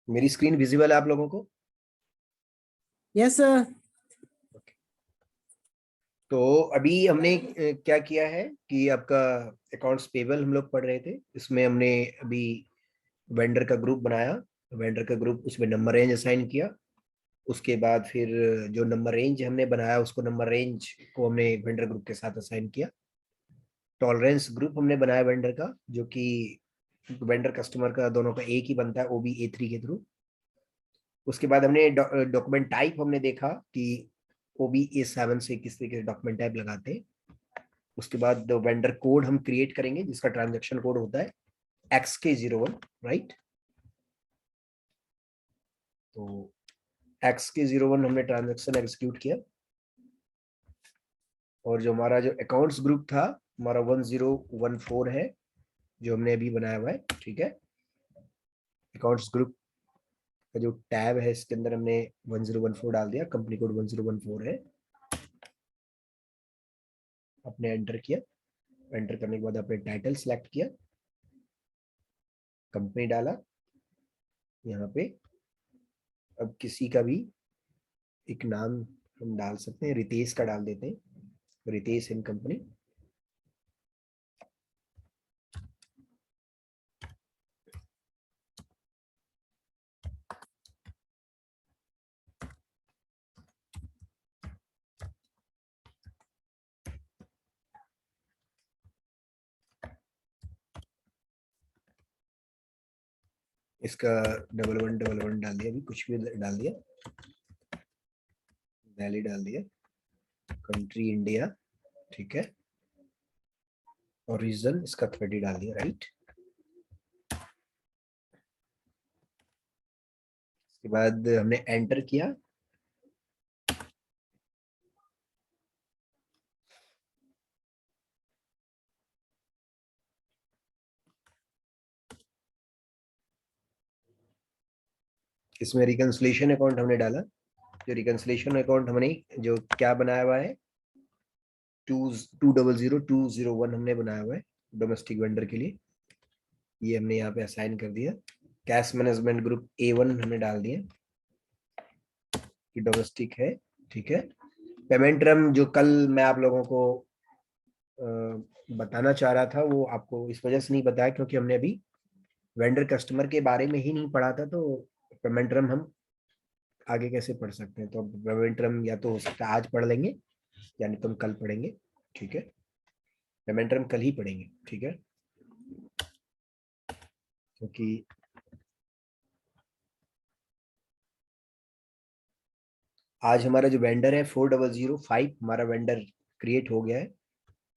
मेरी screen visible है आप लोगों को? Yes sir. तो अभी हमने क्या किया है कि आपका अकाउंट्स पेबल हम लोग पढ़ रहे थे। इसमें हमने अभी वेंडर का ग्रुप बनाया, वेंडर का ग्रुप, उसमें नंबर रेंज असाइन किया। उसके बाद फिर जो नंबर रेंज हमने बनाया उसको नंबर रेंज को हमने वेंडर ग्रुप के साथ असाइन किया। टॉलरेंस ग्रुप हमने बनाया वेंडर का, जो कि वेंडर कस्टमर का दोनों का एक ही बनता है OBA3 के थ्रू। उसके बाद हमने डॉक्यूमेंट टाइप हमने देखा कि OBA7 से किस तरीके से डॉक्यूमेंट टाइप लगाते हैं। उसके बाद वेंडर कोड हम क्रिएट करेंगे जिसका ट्रांजैक्शन कोड होता है XK01, राइट। तो XK01 हमने ट्रांजैक्शन एग्जीक्यूट किया। और जो हमारा जो अकाउंट्स ग्रुप था हमारा 1014 है, जो हमने अभी बनाया हुआ है, ठीक है। अकाउंट्स ग्रुप का जो टैब है इसके अंदर हमने 1014 डाल दिया, कंपनी कोड 1014 है। आपने एंटर किया, एंटर करने के बाद आपने टाइटल सेलेक्ट किया, कंपनी डाला यहाँ पे। अब किसी का भी एक नाम हम डाल सकते हैं, रितेश का डाल देते हैं, रितेश इन कंपनी। इसका 1111 डाल दिया, अभी कुछ भी डाल दिया, वैली डाल दिया, कंट्री इंडिया, ठीक है, और रीजन इसका 30 डाल दिया, राइट। इसके बाद हमने एंटर किया। इसमें रिकंसिलिएशन अकाउंट हमने डाला। जो रिकंसिलिएशन अकाउंट हमने जो क्या बनाया हुआ है, 200201 हमने बनाया हुआ है डोमेस्टिक वेंडर के लिए। ये हमने यहाँ पे असाइन कर दिया। कैश मैनेजमेंट ग्रुप A1 हमने डाल दिया कि डोमेस्टिक है, ठीक है। पेमेंट टर्म जो कल मैं आप लोगों को बताना चाह रहा था वो आपको इस वजह से नहीं बताया क्योंकि हमने अभी वेंडर कस्टमर के बारे में ही नहीं पढ़ा था। तो पेमेंट टर्म हम आगे कैसे पढ़ सकते हैं, तो पेमेंट टर्म या तो हो सकता है आज पढ़ लेंगे यानी तो हम कल पढ़ेंगे, ठीक है। पेमेंट टर्म कल ही पढ़ेंगे, ठीक है, क्योंकि आज हमारा जो वेंडर है 4005 हमारा वेंडर क्रिएट हो गया है,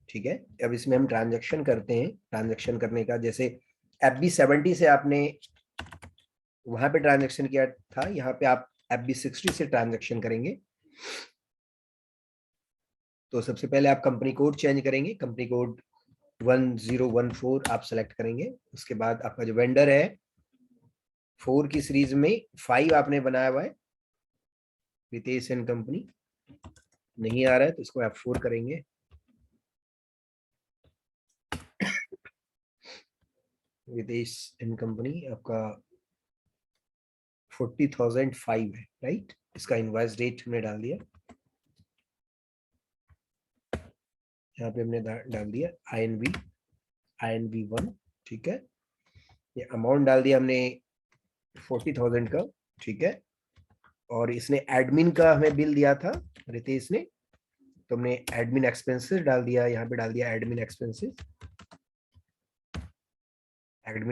ठीक है। अब इसमें हम ट्रांजैक्शन करते हैं। ट्रांजैक्शन करने का जैसे FB70 से आपने वहां पे ट्रांजैक्शन किया था, यहाँ पे आप FB60 से ट्रांजैक्शन करेंगे। तो सबसे पहले आप कंपनी कोड चेंज करेंगे, कंपनी कोड 1014 आप सेलेक्ट करेंगे। उसके बाद आपका जो वेंडर है 4 की सीरीज में 5 आपने बनाया हुआ है, रितेश एंड कंपनी नहीं आ रहा है तो इसको F4 करेंगे। रितेश एंड कंपनी आपका 40,005 है, राइट। इसका इनवॉइस डेट हमने डाल दिया, यहाँ पे हमने डाल दिया INV1, ठीक है। ये अमाउंट डाल दिया हमने 40,000 का, ठीक है। और इसने एडमिन का हमें बिल दिया था रितेश ने, तो हमने एडमिन एक्सपेंसेस डाल दिया, यहाँ पे डाल दिया एडमिन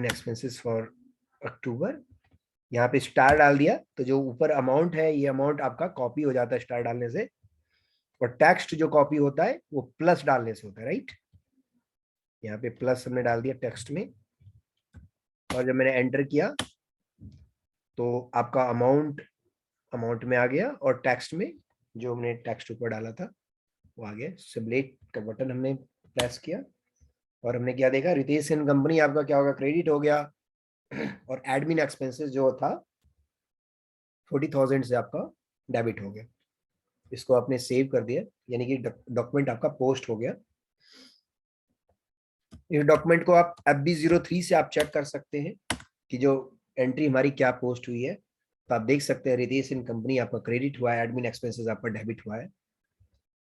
एक्सपेंसेस फॉर अक्टूबर। यहाँ पे स्टार डाल दिया, तो जो ऊपर अमाउंट है ये अमाउंट आपका कॉपी हो जाता है स्टार डालने से। और टेक्स्ट जो कॉपी होता है वो प्लस डालने से होता है, राइट। यहाँ पे प्लस हमने डाल दिया टेक्स्ट में, और जब मैंने एंटर किया तो आपका अमाउंट में आ गया, और टेक्स्ट में जो हमने टेक्स्ट ऊपर डाला था वो आ गया। सिमुलेट का बटन हमने प्रेस किया और हमने क्या देखा, रितेश एंड कंपनी आपका क्या होगा, क्रेडिट हो गया। और एडमिन एक्सपेंसेस जो था 40,000 से आपका डेबिट हो गया। इसको आपने सेव कर दिया, यानी कि डॉक्यूमेंट आपका पोस्ट हो गया। इस डॉक्यूमेंट को आप FB03 से आप चेक कर सकते हैं कि जो एंट्री हमारी क्या पोस्ट हुई है। तो आप देख सकते हैं रितेश इन कंपनी आपका क्रेडिट हुआ है, एडमिन एक्सपेंसेस आपका डेबिट हुआ है।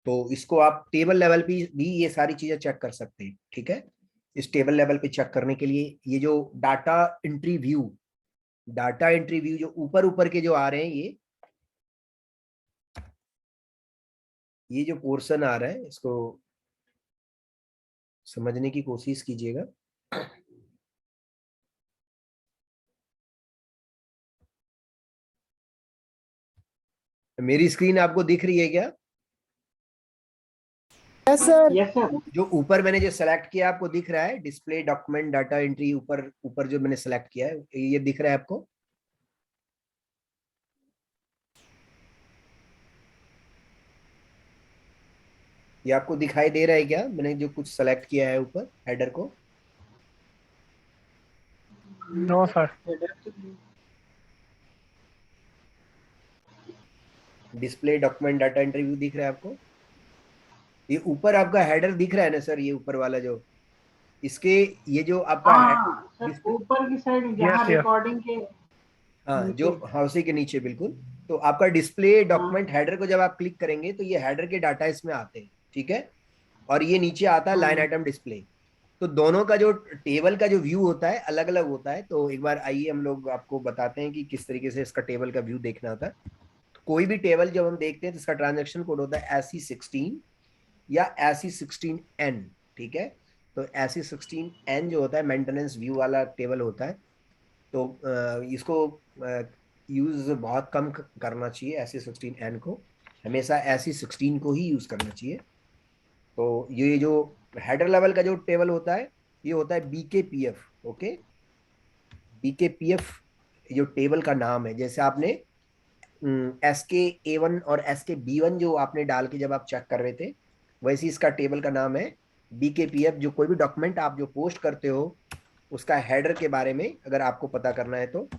तो इसको आप टेबल लेवल पे भी ये सारी चीजें चेक कर सकते हैं, ठीक है। इस टेबल लेवल पे चेक करने के लिए ये जो डाटा एंट्री व्यू जो ऊपर ऊपर के जो आ रहे हैं, ये जो पोर्शन आ रहा है इसको समझने की कोशिश कीजिएगा। मेरी स्क्रीन आपको दिख रही है क्या? Yes sir. Yes sir. जो ऊपर मैंने जो सेलेक्ट किया आपको दिख रहा है, डिस्प्ले डॉक्यूमेंट डाटा एंट्री, ऊपर ऊपर जो मैंने सेलेक्ट किया है ये दिख रहा है आपको? ये आपको दिखाई दे रहा है क्या, मैंने जो कुछ सेलेक्ट किया है ऊपर हेडर को? No sir. Display document data entry view दिख रहा है आपको? ये ऊपर आपका हेडर दिख रहा है ना सर, ये ऊपर वाला जो इसके, ये जो आपका हाँ सर, ऊपर की साइड जहाँ रिकॉर्डिंग के, हाँ जो हाउसी के नीचे बिल्कुल। तो आपका डिस्प्ले डॉक्यूमेंट हेडर को जब आप क्लिक करेंगे तो ये हेडर के डाटा इसमें आते हैं, ठीक है। और ये नीचे आता है लाइन आइटम डिस्प्ले। तो दोनों का जो टेबल का जो व्यू होता है अलग अलग होता है। तो एक बार आइए हम लोग आपको बताते हैं कि किस तरीके से इसका टेबल का व्यू देखना होता है। तो कोई भी टेबल जब हम देखते हैं तो इसका ट्रांजेक्शन कोड होता है SE16 या SE16N, ठीक है। तो SE16N जो होता है मेंटेनेंस व्यू वाला टेबल होता है। तो इसको यूज बहुत कम करना चाहिए, SE16N को। हमेशा SE16 को ही यूज करना चाहिए। तो ये जो हेडर लेवल का जो टेबल होता है ये होता है BKPF, ओके। BKPF जो टेबल का नाम है, जैसे आपने SK-A1 और SK-B1 जो आपने डाल के जब आप चेक कर रहे थे, वैसे इसका टेबल का नाम है BKPF। जो कोई भी डॉक्यूमेंट आप जो पोस्ट करते हो उसका हेडर के बारे में अगर आपको पता करना है, तो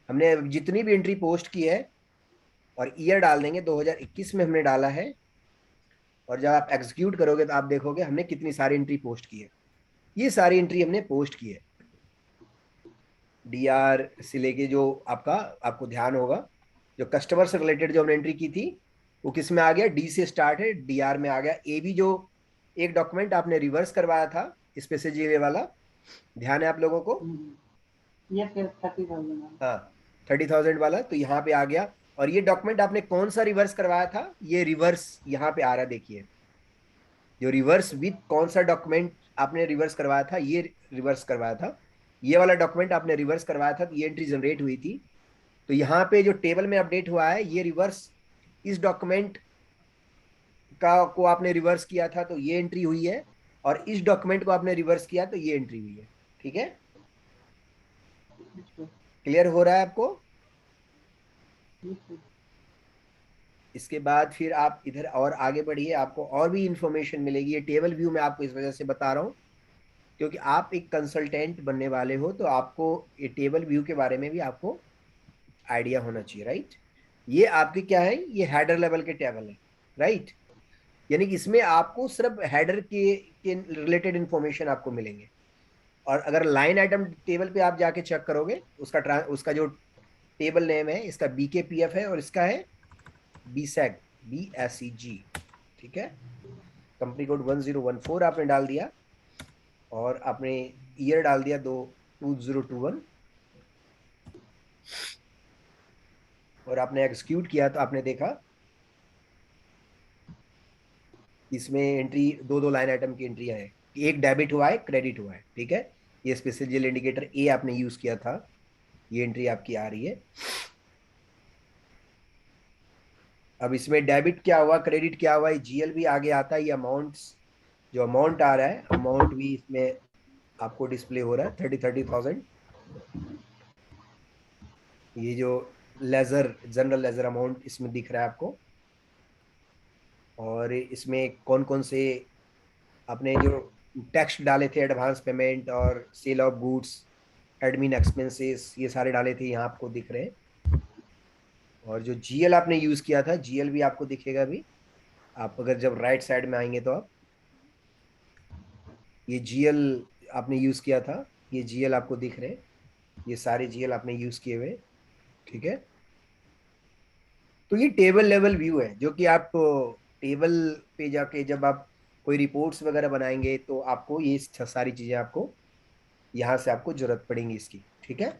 हमने जितनी भी एंट्री पोस्ट की है और ईयर डाल देंगे, 2021 में हमने डाला है। और जब आप एग्जीक्यूट करोगे तो आप देखोगे हमने कितनी सारी एंट्री पोस्ट की है। ये सारी एंट्री हमने पोस्ट की है। DR से लेके जो आपका, आपको ध्यान होगा जो कस्टमर से रिलेटेड जो हमने एंट्री की थी वो किस में आ गया, D से स्टार्ट है, DR में आ गया। AB जो एक डॉक्यूमेंट आपने रिवर्स करवाया था स्पेशल वाला, ध्यान है आप लोगों को? Yes sir, 30,000। हाँ 30,000 वाला, तो यहाँ पे आ गया। और ये डॉक्यूमेंट आपने कौन सा रिवर्स करवाया था, ये रिवर्स यहाँ पे आ रहा है, देखिए। जो रिवर्स विथ कौन सा डॉक्यूमेंट आपने रिवर्स करवाया था, ये रिवर्स करवाया था। ये वाला डॉक्यूमेंट आपने रिवर्स करवाया था, तो ये एंट्री जनरेट हुई थी। तो यहाँ पे जो टेबल में अपडेट हुआ है ये रिवर्स, इस डॉक्यूमेंट का को आपने रिवर्स किया था तो ये एंट्री हुई है, और इस डॉक्यूमेंट को आपने रिवर्स किया तो ये एंट्री हुई है, ठीक है। क्लियर हो रहा है आपको? इसके बाद फिर आप इधर और आगे बढ़िए, आपको और भी इंफॉर्मेशन मिलेगी। ये टेबल व्यू मैं आपको इस वजह से बता रहा हूँ क्योंकि आप एक कंसल्टेंट बनने वाले हो, तो आपको ये टेबल व्यू के बारे में भी आपको आइडिया होना चाहिए, राइट। ये आपके क्या है, ये हेडर लेवल के टेबल है, राइट। यानी कि इसमें आपको सिर्फ हेडर के रिलेटेड इंफॉर्मेशन आपको मिलेंगे। और अगर लाइन आइटम टेबल पे आप जाके चेक करोगे, उसका जो टेबल नेम है इसका BKPF है, और इसका है BSEG, BSEG, ठीक है। कंपनी कोड 1014 आपने डाल दिया, और आपने ईयर डाल दिया 2021, और आपने एग्जीक्यूट किया तो आपने देखा इसमें एंट्री दो दो लाइन आइटम की एंट्री है, एक डेबिट हुआ है, क्रेडिट हुआ है, ठीक है। ये स्पेशल इंडिकेटर A आपने यूज किया था, ये एंट्री आपकी आ रही है। अब इसमें डेबिट क्या हुआ, क्रेडिट क्या हुआ, जीएल भी आगे आता है, ये अमाउंट्स, जो अमाउंट आ रहा है अमाउंट भी इसमें आपको डिस्प्ले हो रहा है 30,000। ये जो लेजर, जनरल लेजर अमाउंट इसमें दिख रहा है आपको। और इसमें कौन कौन से आपने जो टैक्स डाले थे, एडवांस पेमेंट और sale of goods, admin expenses, ये सारे डाले थे, यहाँ आपको दिख रहे हैं। और जो जीएल आपने यूज किया था, जीएल भी आपको दिखेगा अभी। आप अगर जब राइट साइड में आएंगे तो आप ये जीएल आपने यूज किया था, ये जीएल आपको दिख रहे हैं, ये सारे जीएल आपने यूज किए हुए। ठीक है, तो ये टेबल लेवल व्यू है, जो कि आप टेबल पे जाके जब आप कोई रिपोर्ट्स वगैरह बनाएंगे तो आपको ये सारी चीजें आपको यहाँ से आपको जरूरत पड़ेगी इसकी। ठीक है,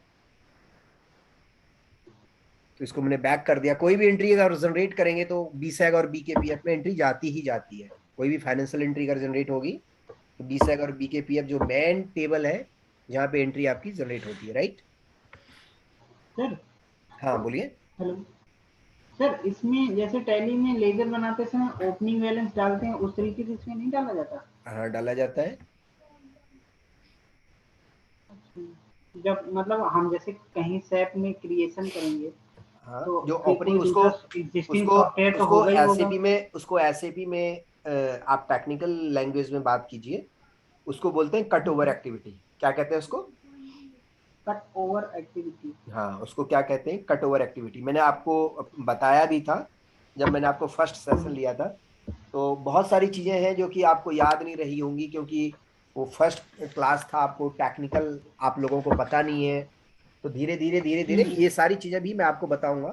तो इसको मैंने बैक कर दिया। कोई भी एंट्री अगर जनरेट करेंगे तो बीसैग और बीकेपीएफ में एंट्री जाती ही जाती है। कोई भी फाइनेंशियल एंट्री अगर जनरेट होगी तो बीसैग और बीकेपीएफ जो मेन टेबल है जहाँ पे एंट्री आपकी जनरेट होती है, राइट। सर हाँ बोलिए। हेलो सर, इसमें जैसे टैली में लेजर बनाते समय ओपनिंग बैलेंस डालते हैं, उस तरीके से इसमें नहीं डाला जाता? हाँ डाला जाता है। जब मतलब हम जैसे कहीं सैप में क्रिएशन करेंगे हाँ तो जो फिर ओपनिंग कोई उसको दूसरा एग्जिस्टिंग उसको सॉफ्टवेयर तो उसको होगा ही होगा। एसएपी में, उसको एसएपी में आप टेक्निकल लैंग्वेज में बात कीजिए, उसको बोलते हैं कट ओवर एक्टिविटी। क्या कहते हैं उसको? Cut over activity. हाँ उसको क्या कहते हैं, कट ओवर एक्टिविटी। मैंने आपको बताया भी था जब मैंने आपको फर्स्ट सेशन लिया था। तो बहुत सारी चीजें हैं जो कि आपको याद नहीं रही होंगी, क्योंकि वो फर्स्ट क्लास था, आपको टेक्निकल आप लोगों को पता नहीं है। तो धीरे धीरे धीरे धीरे ये सारी चीजें भी मैं आपको बताऊंगा।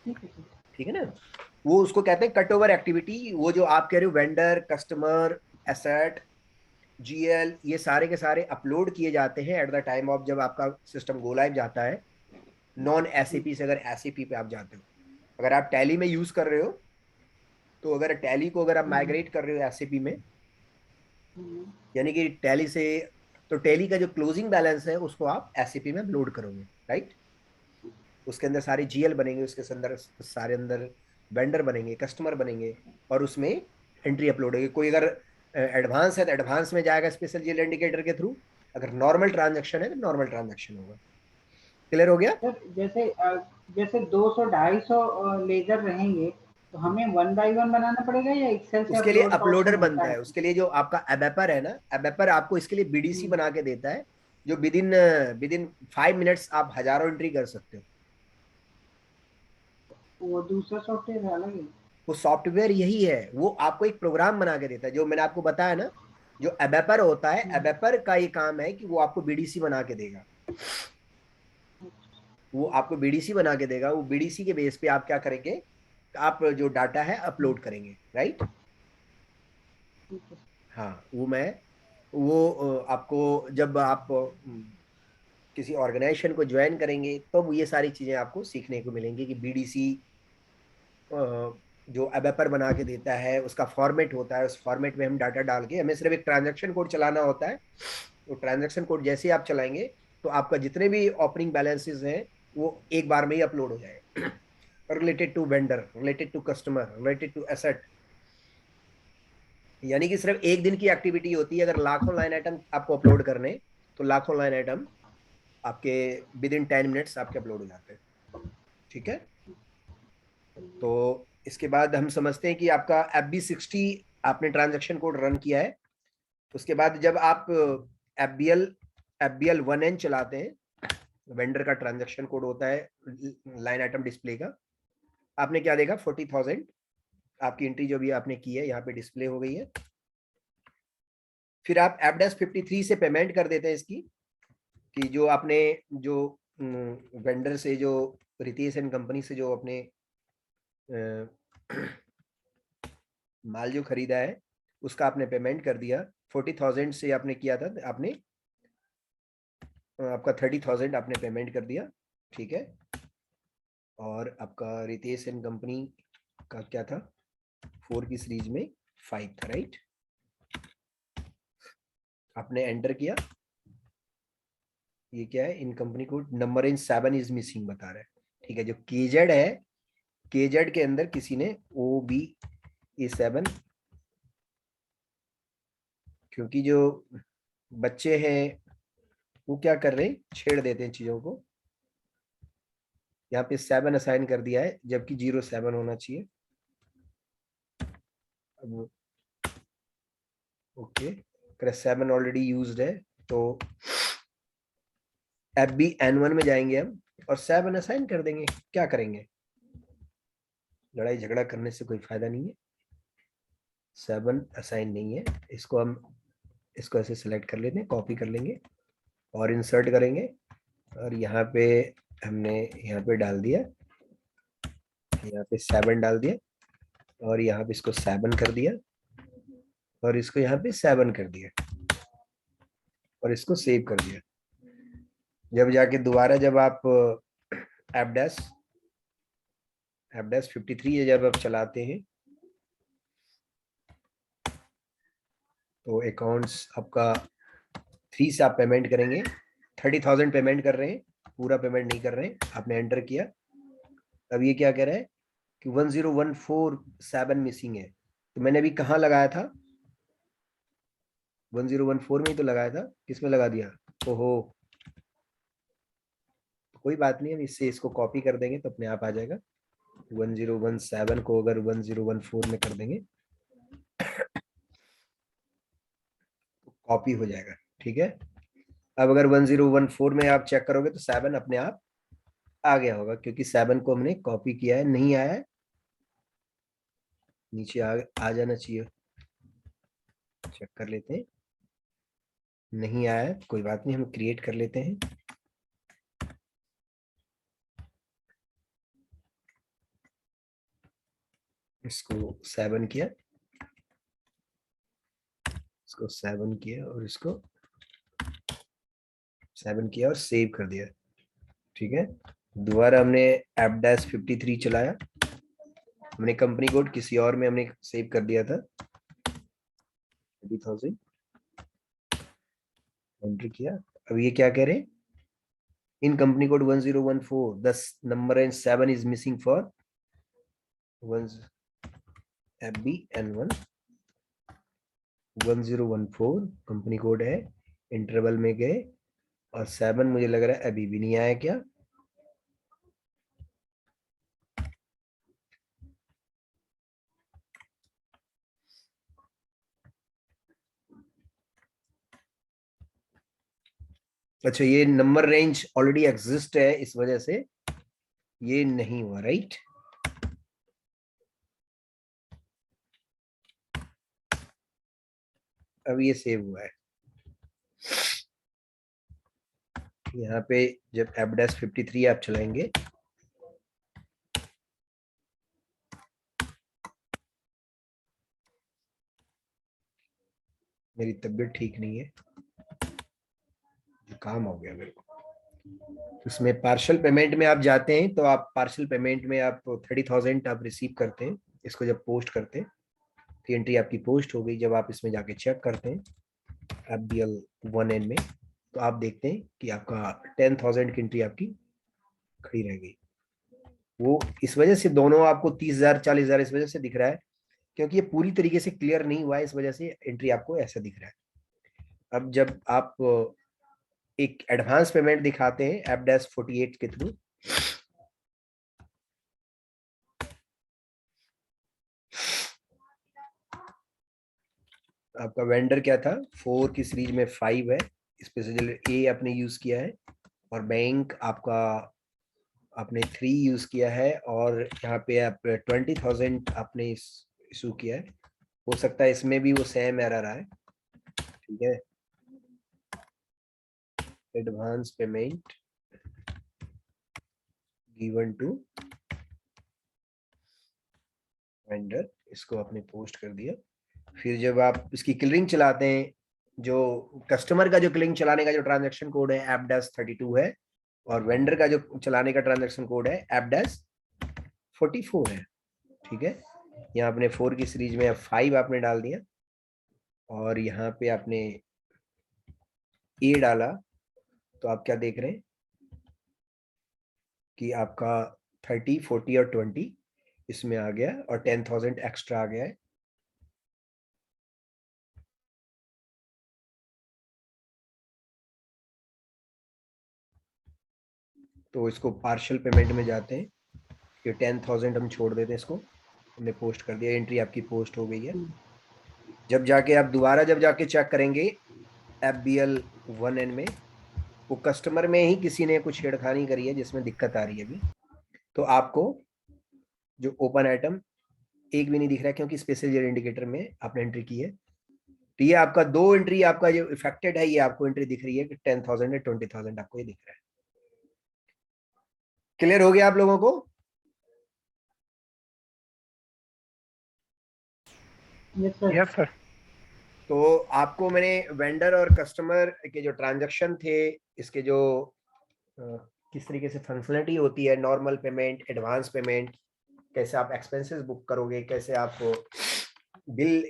ठीक है सर। ठीक है ना, वो उसको कहते हैं कट ओवर एक्टिविटी। वो जो आप कह रहे हो वेंडर, कस्टमर, एसेट, जीएल, ये सारे के सारे अपलोड किए जाते हैं एट द टाइम ऑफ जब आपका सिस्टम गो लाइव जाता है। नॉन एसएपी से अगर एसएपी पे आप जाते हो, अगर आप टैली में यूज कर रहे हो तो अगर टैली को अगर आप माइग्रेट कर रहे हो एसएपी में, यानी कि टैली से, तो टैली का जो क्लोजिंग बैलेंस है उसको आप एसएपी में लोड करोगे, राइट। उसके अंदर सारे जीएल बनेंगे, उसके अंदर सारे अंदर वेंडर बनेंगे, कस्टमर बनेंगे, और उसमें एंट्री अपलोड होगी। कोई अगर एडवांस है तो एडवांस में जाएगा स्पेशल जीएल इंडिकेटर के थ्रू, अगर नॉर्मल ट्रांजेक्शन है तो नॉर्मल ट्रांजेक्शन होगा। क्लियर हो गया? सर जैसे जैसे 200-250 लेजर रहेंगे तो हमें 1 बाय 1 बनाना पड़ेगा या एक्सेल से उसके लिए अपलोड का अपलोडर ऑप्शन बनता होता है। है? उसके लिए जो आपका एबेपर है ना, एबेपर आपको इसके लिए बीडीसी हम्म, बना के देता है, जो with in with in 5 minutes आप हजारों एंट्री कर सकते हो। वो दूसरा सॉफ्टवेयर अलग है? वो सॉफ्टवेयर यही है, वो आपको एक प्रोग्राम बना के देता है, जो मैंने आपको बताया ना। जो एबेपर होता है, हम्म, एबेपर का ये काम है कि वो आपको बीडीसी बना के देगा। वो आपको बीडीसी बना के देगा, वो बीडीसी के बेस पे आप क्या करेंगे, आप जो डाटा है हम्म, अपलोड करेंगे, राइट। ठीक है। हाँ वो आपको जब आप किसी ऑर्गेनाइजेशन को ज्वाइन करेंगे तो ये सारी चीजें आपको सीखने को मिलेंगी कि बीडीसी जो एबेपर बना के देता है उसका फॉर्मेट होता है, उस फॉर्मेट में हम डाटा डाल के हमें सिर्फ एक ट्रांजैक्शन कोड चलाना होता है। वो ट्रांजैक्शन कोड जैसे ही आप चलाएंगे तो आपका जितने भी ओपनिंग बैलेंसेस हैं वो एक बार में ही अपलोड हो जाएगा। Related to vendor, related to customer, related to asset. यानी कि सिर्फ एक दिन की एक्टिविटी होती है, अगर लाखों लाइन आइटम आपको अपलोड करने, तो लाखों लाइन आइटम आपके विद इन 10 मिनट्स आपके अपलोड हो जाते हैं। ठीक है, तो इसके बाद हम समझते हैं कि आपका FB60 आपने ट्रांजैक्शन कोड रन किया है। उसके बाद जब आप FBL 1N चलाते हैं, वेंडर का ट्रांजैक्शन कोड होता है लाइन आइटम डिस्प्ले का, आपने क्या देखा, 40,000 आपकी एंट्री जो भी आपने की है यहाँ पे डिस्प्ले हो गई है। फिर आप F-53 से पेमेंट कर देते हैं इसकी, कि जो आपने जो वेंडर से, जो रितेश एंड कंपनी से जो अपने माल जो खरीदा है उसका आपने पेमेंट कर दिया। 40,000 से आपने किया था, आपने आपका 30,000 आपने पेमेंट कर दिया। ठीक है, और आपका रितेश एंड कंपनी का क्या था, 4 की सीरीज में 5 था, राइट। आपने एंटर किया, ये क्या है, in company code number in 7 is missing बता रहा है। ठीक है, जो केजेड है, KZ के अंदर किसी ने OBE7, क्योंकि जो बच्चे हैं वो क्या कर रहे हैं, छेड़ देते हैं चीजों को। यहाँ पे 7 असाइन कर दिया है जबकि 07 होना चाहिए। अब ओके, 7 ऑलरेडी यूज्ड है, तो FBN1 में जाएंगे हम और 7 असाइन कर देंगे। क्या करेंगे, लड़ाई झगड़ा करने से कोई फायदा नहीं है। 7 असाइन नहीं है, इसको हम इसको ऐसे सिलेक्ट कर लेते हैं, कॉपी कर लेंगे और इंसर्ट करेंगे, और यहाँ पे हमने यहाँ पे डाल दिया, यहाँ पे 7 डाल दिया, और यहाँ पे इसको 7 कर दिया, और इसको यहाँ पे 7 कर दिया, और इसको सेव कर दिया। जब जाके दोबारा जब आप एफ डैश 53 है जब आप चलाते हैं, तो अकाउंट्स आपका 3 से आप पेमेंट करेंगे। 30,000 पेमेंट कर रहे हैं, पूरा पेमेंट नहीं कर रहे हैं, आपने एंटर किया। अब ये क्या कह रहा है कि 10147 मिसिंग है। तो मैंने अभी कहाँ लगाया था, 1014 में ही तो लगाया था, किसमें लगा दिया, ओहो। कोई बात नहीं, हम इससे इसको कॉपी कर देंगे तो अपने आप आ जाएगा। 1017 को अगर 1014 में कर देंगे तो कॉपी हो जाएगा, ठीक है। अब अगर 1014 में आप चेक करोगे तो 7 अपने आप आ गया होगा, क्योंकि 7 को हमने कॉपी किया है। नहीं आया है, नीचे आ जाना चाहिए, चेक कर लेते हैं। नहीं आया है, कोई बात नहीं, हम क्रिएट कर लेते हैं। इसको 7 किया, इसको 7 किया, और इसको 7 किया और सेव कर दिया, ठीक है। दोबारा हमने F-53 चलाया, हमने कंपनी कोड किसी और में हमने सेव कर दिया था, 30,000 एंटर किया। अब ये क्या कह रहे हैं, in company code 1014 10 number and 7 is missing for FBN1 1014 company code है, इंटरवल में गए और 7 मुझे लग रहा है अभी भी नहीं आया क्या। अच्छा, ये नंबर रेंज ऑलरेडी एग्जिस्ट है, इस वजह से ये नहीं हुआ, राइट। अब ये सेव हुआ है। यहाँ पे जब F-53 आप चलाएंगे, मेरी तबीयत ठीक नहीं है, जुकाम हो गया मेरे को। उसमें पार्शियल पेमेंट में आप जाते हैं, तो आप पार्शियल पेमेंट में आप 30,000 आप रिसीव करते हैं। इसको जब पोस्ट करते हैं तो एंट्री आपकी पोस्ट हो गई। जब आप इसमें जाके चेक करते हैं FBL1N में, तो आप देखते हैं कि आपका 10,000 की एंट्री आपकी खड़ी रह गई। वो इस वजह से दोनों आपको 30,000 40,000 इस वजह से दिख रहा है, क्योंकि ये पूरी तरीके से क्लियर नहीं हुआ है, इस वजह से एंट्री आपको ऐसा दिख रहा है। अब जब आप एक एडवांस पेमेंट दिखाते हैं F-48 के थ्रू, आपका वेंडर क्या था, 4 की सीरीज में 5 है, स्पेशल A आपने यूज किया है, और बैंक आपका आपने 3 यूज किया है, और यहाँ पे आप 20,000 आपने इशू किया है। हो सकता है इसमें भी वो सेम एरर आए, ठीक है। Advance payment given to vendor, इसको आपने पोस्ट कर दिया। फिर जब आप इसकी क्लियरिंग चलाते हैं, जो कस्टमर का जो क्लियरिंग चलाने का जो ट्रांजैक्शन कोड है F-32 है, और वेंडर का जो चलाने का ट्रांजैक्शन कोड है F-44 है, ठीक है। यहाँ आपने 4 की सीरीज में 5 आपने डाल दिया, और यहाँ पे आपने A डाला, तो आप क्या देख रहे हैं कि आपका 30 40 और 20 इसमें आ गया और 10,000 एक्स्ट्रा आ गया है। तो इसको पार्शियल पेमेंट में जाते हैं, ये 10,000 हम छोड़ देते हैं, इसको हमने पोस्ट कर दिया, एंट्री आपकी पोस्ट हो गई है। जब जाके आप दोबारा जब जाके चेक करेंगे FBL 1N में, वो कस्टमर में ही किसी ने कुछ छेड़खानी करी है जिसमें दिक्कत आ रही है अभी, तो आपको जो ओपन आइटम एक भी नहीं दिख रहा है क्योंकि स्पेशल इंडिकेटर में आपने एंट्री की है। तो ये आपका 2 एंट्री आपका जो इफेक्टेड है, ये आपको एंट्री दिख रही है कि 10,000 या 20,000 आपको ये दिख रहा है। क्लियर हो गया आप लोगों को? Yes sir. तो आपको मैंने वेंडर और कस्टमर के जो ट्रांजैक्शन थे, इसके जो किस तरीके से फंक्शनलिटी होती है, नॉर्मल पेमेंट, एडवांस पेमेंट, कैसे आप एक्सपेंसेस बुक करोगे, कैसे आप बिल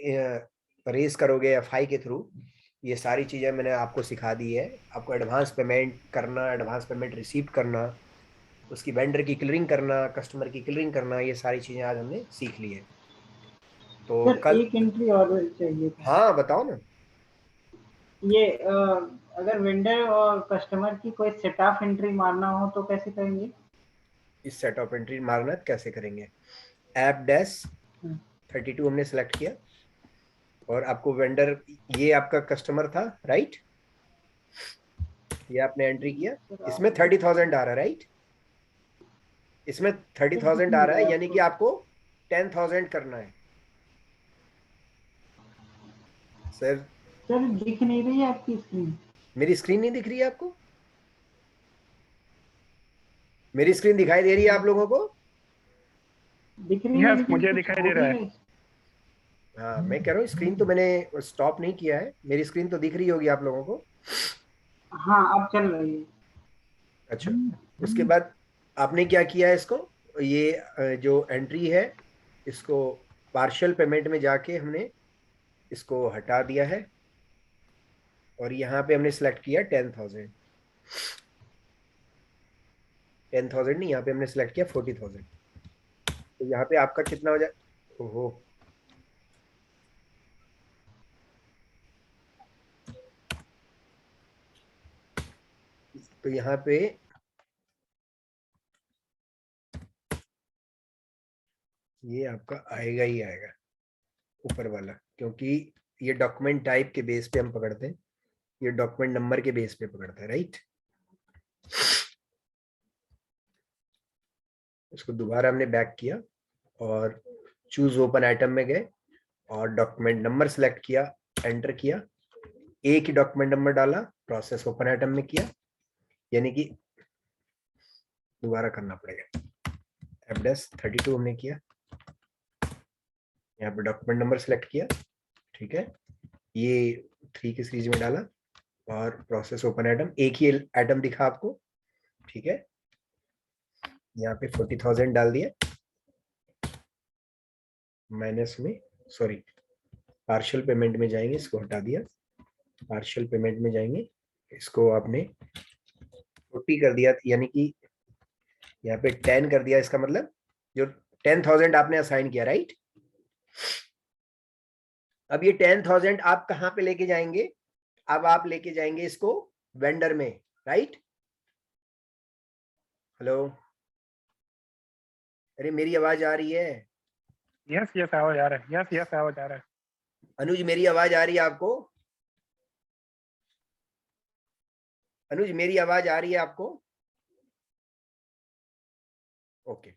रेज करोगे FI के थ्रू, ये सारी चीजें मैंने आपको सिखा दी है। आपको एडवांस पेमेंट करना, एडवांस पेमेंट रिसीव करना, उसकी वेंडर की क्लियरिंग करना, कस्टमर की क्लियरिंग करना, ये सारी चीजें आज हमने सीख ली है। तो सर कल एक एंट्री और चाहिए था। हाँ बताओ ना। ये अगर वेंडर और कस्टमर की कोई सेट ऑफ एंट्री मारना हो तो कैसे करेंगे? इस सेट ऑफ एंट्री मारना कैसे करेंगे? ऐप डैश 32 हमने सेलेक्ट किया और आपको वेंडर, ये आपका कस्टमर था राइट, ये आपने एंट्री किया, इसमें 30,000 आ रहा है राइट, इसमें 30,000 आ रहा है, यानी कि आपको 10,000 करना है। सर सर दिख नहीं रही है आपकी स्क्रीन। मेरी स्क्रीन नहीं दिख रही है आपको? मेरी स्क्रीन दिखाई दे रही है आप लोगों को? दिख रही है लेकिन मुझे कुछ दिखाई हो दे रहा भी है। नहीं। हाँ मैं कह रहा हूँ स्क्रीन तो मैंने स्टॉप नहीं किया है, मेरी स्क्रीन तो दिख रही होगी आप लोगों को। हाँ अब चल रही है। अच्छा, उसके बाद आपने क्या किया है, इसको ये जो एंट्री है इसको पार्शियल पेमेंट में जाके हमने इसको हटा दिया है और यहाँ पे हमने सेलेक्ट किया 10,000। 10,000 नहीं, यहाँ पे हमने सेलेक्ट किया 40,000। तो यहाँ पे आपका कितना हो जाए, ओहो तो यहाँ पे ये आपका आएगा ही आएगा ऊपर वाला, क्योंकि ये डॉक्यूमेंट टाइप के बेस पे हम पकड़ते हैं, ये डॉक्यूमेंट नंबर के बेस पे पकड़ता है राइट। इसको दोबारा हमने बैक किया और चूज ओपन आइटम में गए और डॉक्यूमेंट नंबर सेलेक्ट किया, एंटर किया, एक ही डॉक्यूमेंट नंबर डाला, प्रोसेस ओपन आइटम में किया, यानी कि दोबारा करना पड़ेगा। F-32 हमने किया, यहाँ पे डॉक्यूमेंट नंबर सेलेक्ट किया, ठीक है, ये 3 की सीरीज में डाला और प्रोसेस ओपन आइटम, एक ही आइटम दिखा आपको, ठीक है, यहाँ पे 40,000 डाल दिया, माइनस में सॉरी पार्शियल पेमेंट में जाएंगे, इसको हटा दिया, पार्शियल पेमेंट में जाएंगे, इसको आपने 40 कर दिया, यानी कि यहाँ पे 10 कर दिया, इसका मतलब जो 10,000 आपने असाइन किया राइट। अब ये 10,000 आप कहाँ पे लेके जाएंगे? अब आप लेके जाएंगे इसको वेंडर में राइट। हेलो, अरे मेरी आवाज आ रही है? यस आवाज आ रहा है। यस आवाज आ रहा है। अनुज मेरी आवाज आ रही है आपको? अनुज मेरी आवाज आ रही है आपको? ओके,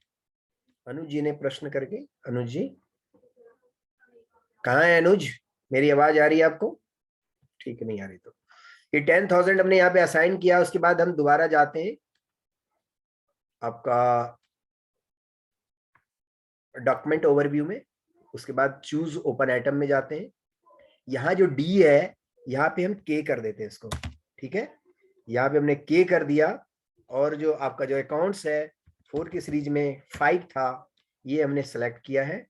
अनुज जी ने प्रश्न करके, अनुज जी कहाँ है अनुज? मेरी आवाज आ रही है आपको? ठीक नहीं आ रही तो ये 10,000 हमने यहाँ पे असाइन किया, उसके बाद हम दोबारा जाते हैं आपका डॉक्यूमेंट ओवरव्यू में, उसके बाद चूज ओपन आइटम में जाते हैं, यहाँ जो डी है यहाँ पे हम के कर देते हैं इसको, ठीक है, यहाँ पे हमने के कर दिया और जो आपका जो अकाउंट्स है 4 की सीरीज में 5 था, ये हमने सेलेक्ट किया है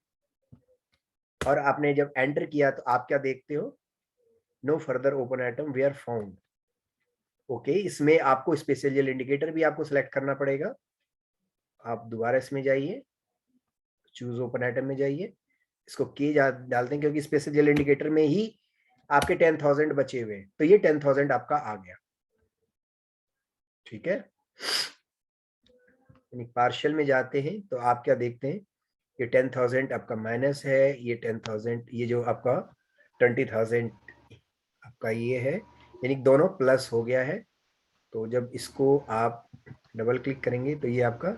और आपने जब एंटर किया तो आप क्या देखते हो, no further open item were found. Okay, इसमें आपको स्पेशल इंडिकेटर भी आपको सेलेक्ट करना पड़ेगा। आप दोबारा इसमें जाइए, चूज ओपन आइटम में जाइए, इसको के डालते हैं क्योंकि स्पेशल इंडिकेटर में ही आपके 10,000 बचे हुए, तो ये 10,000 आपका आ गया। ठीक है, यानी पार्शियल में जाते हैं तो आप क्या देखते हैं, ये 10,000 आपका माइनस है, ये 10,000, ये जो आपका 20,000 आपका ये है, यानी दोनों प्लस हो गया है। तो जब इसको आप डबल क्लिक करेंगे तो ये आपका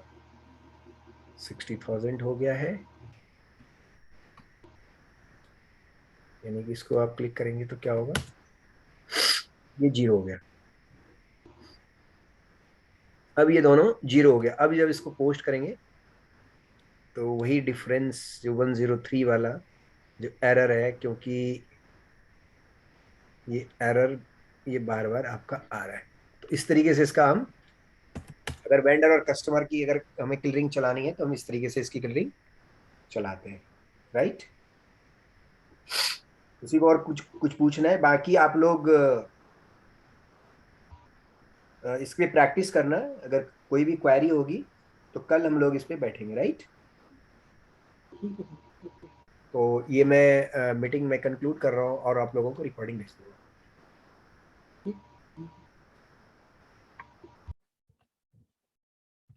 60,000 हो गया है, यानी कि इसको आप क्लिक करेंगे तो क्या होगा, ये 0 हो गया। अब ये दोनों 0 हो गया। अब जब इसको पोस्ट करेंगे तो वही डिफरेंस जो 103 वाला जो एरर है, क्योंकि ये एरर ये बार बार आपका आ रहा है। तो इस तरीके से इसका हम, अगर वेंडर और कस्टमर की अगर हमें क्लियरिंग चलानी है तो हम इस तरीके से इसकी क्लियरिंग चलाते हैं। राइट, किसी को और कुछ कुछ पूछना है? बाकी आप लोग इस पे प्रैक्टिस करना, अगर कोई भी क्वेरी होगी तो कल हम लोग इस पे बैठेंगे। राइट, ठीक है सर। तो ये मैं मीटिंग में कंक्लूड कर रहा हूँ और आप लोगों को रिकॉर्डिंग भेज दूंगा।